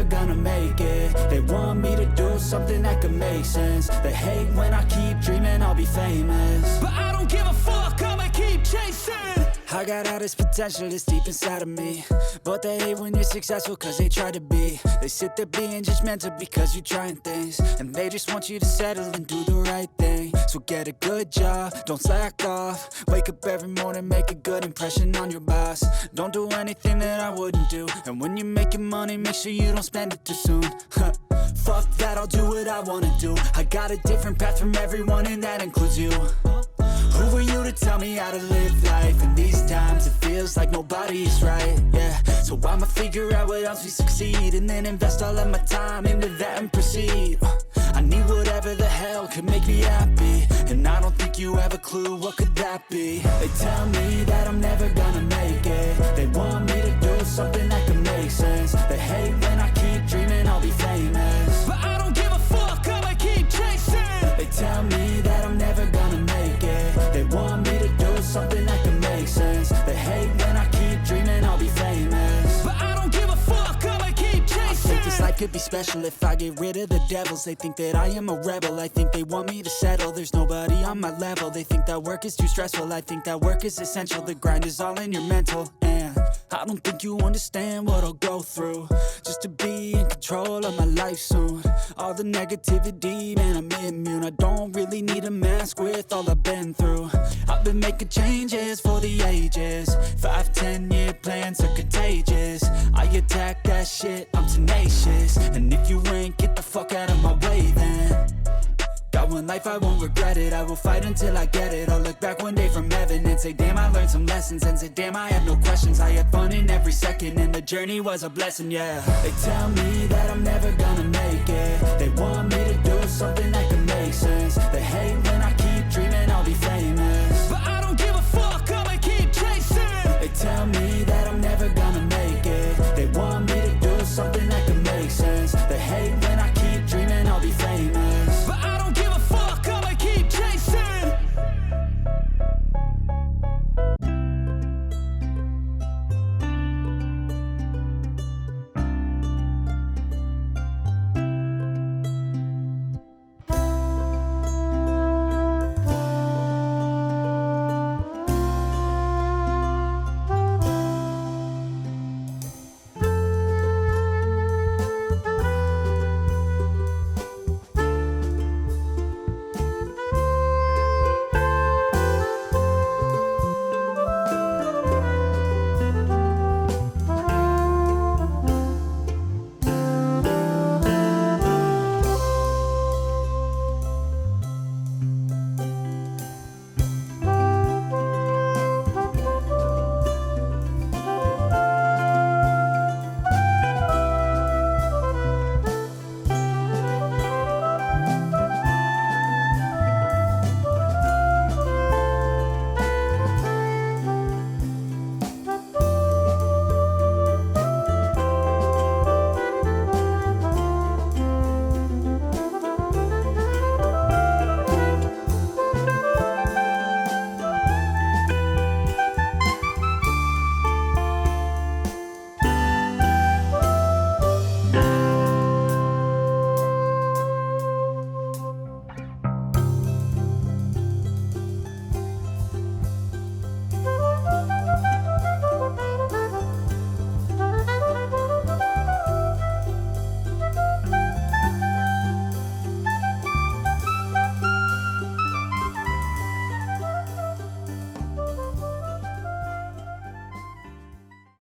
gonna make it. They want me to do something that could make sense. They hate when I keep dreaming I'll be famous, but I don't give a fuck, I'ma keep chasing. I got all this potential that's deep inside of me, but they hate when you're successful cause they try to be. They sit there being judgmental because you're trying things, and they just want you to settle and do the right thing. So get a good job, don't slack off. Wake up every morning, make a good impression on your boss. Don't do anything that I wouldn't do, and when you're making money, make sure you don't spend it too soon. Fuck that, I'll do what I wanna do. I got a different path from everyone, and that includes you. Who are you to tell me how to live life? In these times it feels like nobody is right, yeah. So I'ma figure out what else we succeed, and then invest all of my time into that and proceed. I need whatever the hell could make me happy, and I don't think you have a clue what could that be. They tell me that I'm never gonna make it. They want me to do something that could make sense. They hate when I keep dreaming I'll be famous, but I don't give a fuck, I'ma keep chasing. They tell me that I'm never gonna make it. They want me to do something that can make sense. They hate when I keep dreaming I'll be famous, but I don't give a fuck, I'ma keep chasing. I think this life could be special if I get rid of the devils. They think that I am a rebel, I think they want me to settle. There's nobody on my level. They think that work is too stressful, I think that work is essential. The grind is all in your mental, and I don't think you understand what I'll go through just to be in control of my life soon. All the negativity, man, I'm immune. I don't really need a mask with all I've been through. I've been making changes for the ages. 5-10 year plans are contagious. I attack that shit, I'm tenacious. And if you ain't, get the fuck out of my way then. Got one life, I won't regret it. I will fight until I get it. I'll look back one day from heaven and say, damn, I learned some lessons. And say, damn, I have no questions. I had fun in every second, and the journey was a blessing, yeah. They tell me that I'm never gonna make it. They want me to do something that